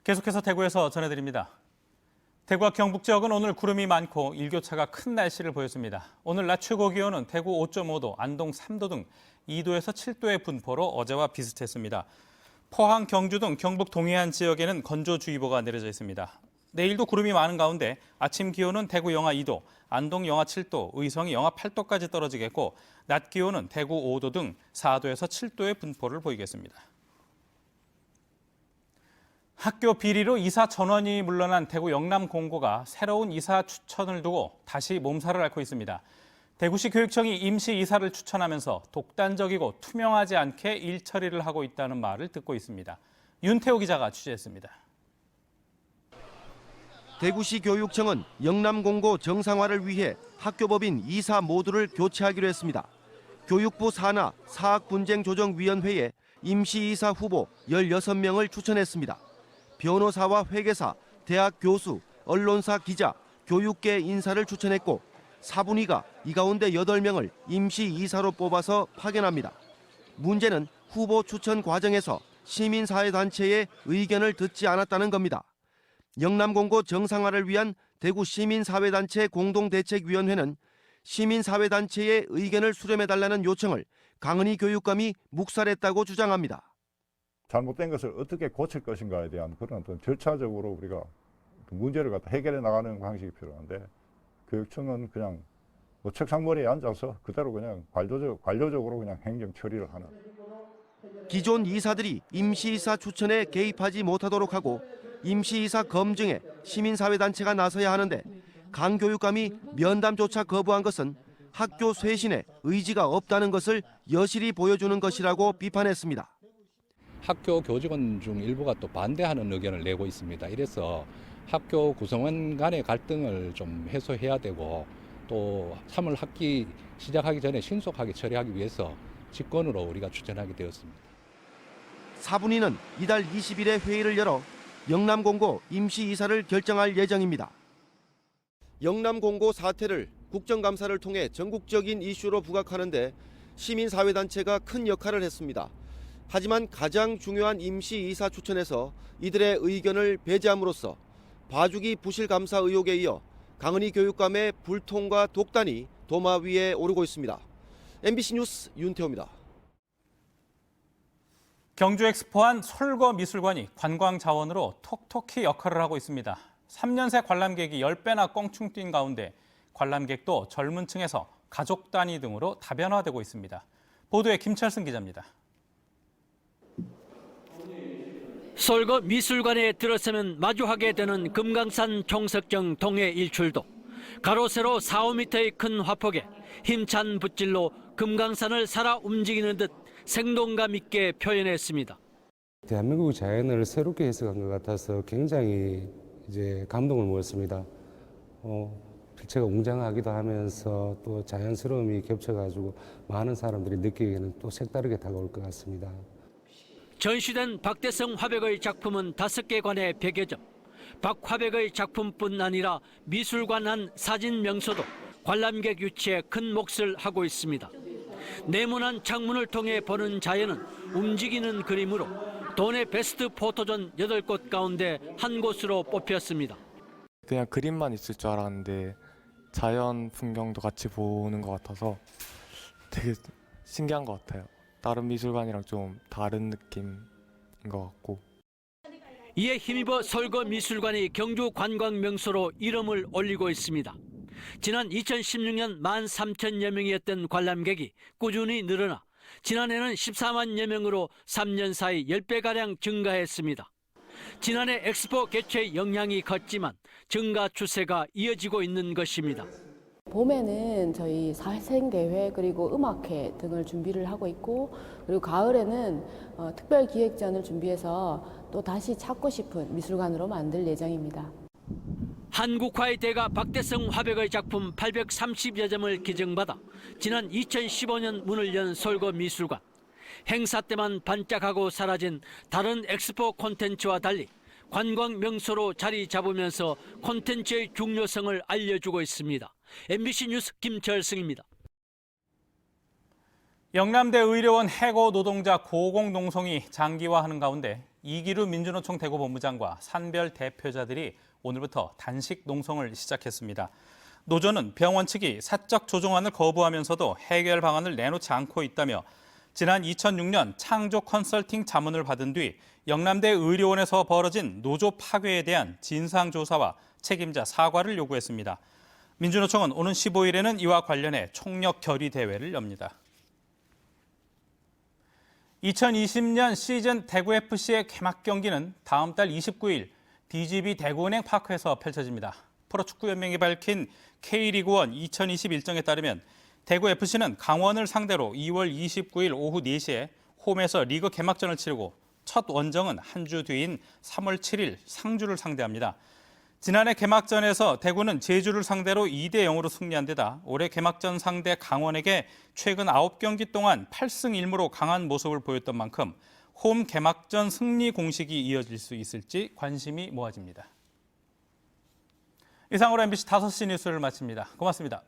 계속해서 대구에서 전해드립니다. 대구와 경북 지역은 오늘 구름이 많고 일교차가 큰 날씨를 보였습니다. 오늘 낮 최고 기온은 대구 5.5도, 안동 3도 등 2도에서 7도의 분포로 어제와 비슷했습니다. 포항, 경주 등 경북 동해안 지역에는 건조주의보가 내려져 있습니다. 내일도 구름이 많은 가운데 아침 기온은 대구 영하 2도, 안동 영하 7도, 의성이 영하 8도까지 떨어지겠고 낮 기온은 대구 5도 등 4도에서 7도의 분포를 보이겠습니다. 학교 비리로 이사 전원이 물러난 대구 영남공고가 새로운 이사 추천을 두고 다시 몸살을 앓고 있습니다. 대구시 교육청이 임시 이사를 추천하면서 독단적이고 투명하지 않게 일 처리를 하고 있다는 말을 듣고 있습니다. 윤태호 기자가 취재했습니다. 대구시 교육청은 영남공고 정상화를 위해 학교법인 이사 모두를 교체하기로 했습니다. 교육부 산하 사학분쟁조정위원회에 임시이사 후보 16명을 추천했습니다. 변호사와 회계사, 대학 교수, 언론사 기자, 교육계 인사를 추천했고 사분위가 이 가운데 8명을 임시이사로 뽑아서 파견합니다. 문제는 후보 추천 과정에서 시민사회단체의 의견을 듣지 않았다는 겁니다. 영남공고 정상화를 위한 대구 시민사회단체 공동대책위원회는 시민사회단체의 의견을 수렴해달라는 요청을 강은희 교육감이 묵살했다고 주장합니다. 잘못된 것을 어떻게 고칠 것인가에 대한 그런 어떤 절차적으로 우리가 문제를 갖다 해결해 나가는 방식이 필요한데 교육청은 그냥 책상머리에 앉아서 그대로 그냥 관료적으로 그냥 행정 처리를 하는. 기존 이사들이 임시이사 추천에 개입하지 못하도록 하고 임시이사 검증에 시민사회단체가 나서야 하는데 강 교육감이 면담조차 거부한 것은 학교 쇄신에 의지가 없다는 것을 여실히 보여주는 것이라고 비판했습니다. 학교 교직원 중 일부가 또 반대하는 의견을 내고 있습니다. 이래서 학교 구성원 간의 갈등을 좀 해소해야 되고 또 3월 학기 시작하기 전에 신속하게 처리하기 위해서 직권으로 우리가 추천하게 되었습니다. 사분위는 이달 20일에 회의를 열어 영남공고 임시이사를 결정할 예정입니다. 영남공고 사태를 국정감사를 통해 전국적인 이슈로 부각하는데 시민사회단체가 큰 역할을 했습니다. 하지만 가장 중요한 임시이사 추천에서 이들의 의견을 배제함으로써 봐주기 부실감사 의혹에 이어 강은희 교육감의 불통과 독단이 도마 위에 오르고 있습니다. MBC 뉴스 윤태호입니다. 경주 엑스포한 솔거미술관이 관광 자원으로 톡톡히 역할을 하고 있습니다. 3년 새 관람객이 10배나 껑충 뛴 가운데 관람객도 젊은 층에서 가족 단위 등으로 다변화되고 있습니다. 보도에 김철승 기자입니다. 솔거 미술관에 들어서면 마주하게 되는 금강산 총석정 동해 일출도 가로 세로 4, 5m의 큰 화폭에 힘찬 붓질로 금강산을 살아 움직이는 듯 생동감 있게 표현했습니다. 대한민국 자연을 새롭게 해석한 것 같아서 굉장히 감동을 먹었습니다. 필체가 웅장하기도 하면서 또 자연스러움이 겹쳐가지고 많은 사람들이 느끼기에는 또 색다르게 다가올 것 같습니다. 전시된 박대성 화백의 작품은 5개 관에 100여 점. 박 화백의 작품뿐 아니라 미술관 한 사진 명소도 관람객 유치에 큰 몫을 하고 있습니다. 네모난 창문을 통해 보는 자연은 움직이는 그림으로 도내 베스트 포토존 8곳 가운데 한 곳으로 뽑혔습니다. 그냥 그림만 있을 줄 알았는데 자연 풍경도 같이 보는 것 같아서 되게 신기한 것 같아요. 다른 미술관이랑 좀 다른 느낌인 것 같고. 이에 힘입어 솔거 미술관이 경주 관광 명소로 이름을 올리고 있습니다. 지난 2016년 13,000여 명이었던 관람객이 꾸준히 늘어나 지난해는 14만여 명으로 3년 사이 10배가량 증가했습니다. 지난해 엑스포 개최 영향이 컸지만 증가 추세가 이어지고 있는 것입니다. 봄에는 저희 사생대회 그리고 음악회 등을 준비를 하고 있고 그리고 가을에는 특별기획전을 준비해서 또 다시 찾고 싶은 미술관으로 만들 예정입니다. 한국화의 대가 박대성 화백의 작품 830여 점을 기증받아 지난 2015년 문을 연 솔거 미술관. 행사 때만 반짝하고 사라진 다른 엑스포 콘텐츠와 달리 관광 명소로 자리 잡으면서 콘텐츠의 중요성을 알려주고 있습니다. MBC 뉴스 김철승입니다. 영남대 의료원 해고 노동자 고공농성이 장기화하는 가운데 이기루 민주노총 대구본부장과 산별 대표자들이 오늘부터 단식 농성을 시작했습니다. 노조는 병원 측이 사적 조정안을 거부하면서도 해결 방안을 내놓지 않고 있다며 지난 2006년 창조 컨설팅 자문을 받은 뒤 영남대 의료원에서 벌어진 노조 파괴에 대한 진상조사와 책임자 사과를 요구했습니다. 민주노총은 오는 15일에는 이와 관련해 총력 결의 대회를 엽니다. 2020년 시즌 대구FC의 개막 경기는 다음 달 29일 DGB 대구은행 파크에서 펼쳐집니다. 프로축구연맹이 밝힌 K리그1 2020 일정에 따르면 대구FC는 강원을 상대로 2월 29일 오후 4시에 홈에서 리그 개막전을 치르고 첫 원정은 한 주 뒤인 3월 7일 상주를 상대합니다. 지난해 개막전에서 대구는 제주를 상대로 2대 0으로 승리한 데다 올해 개막전 상대 강원에게 최근 9경기 동안 8승 1무로 강한 모습을 보였던 만큼 홈 개막전 승리 공식이 이어질 수 있을지 관심이 모아집니다. 이상으로 MBC 5시 뉴스를 마칩니다. 고맙습니다.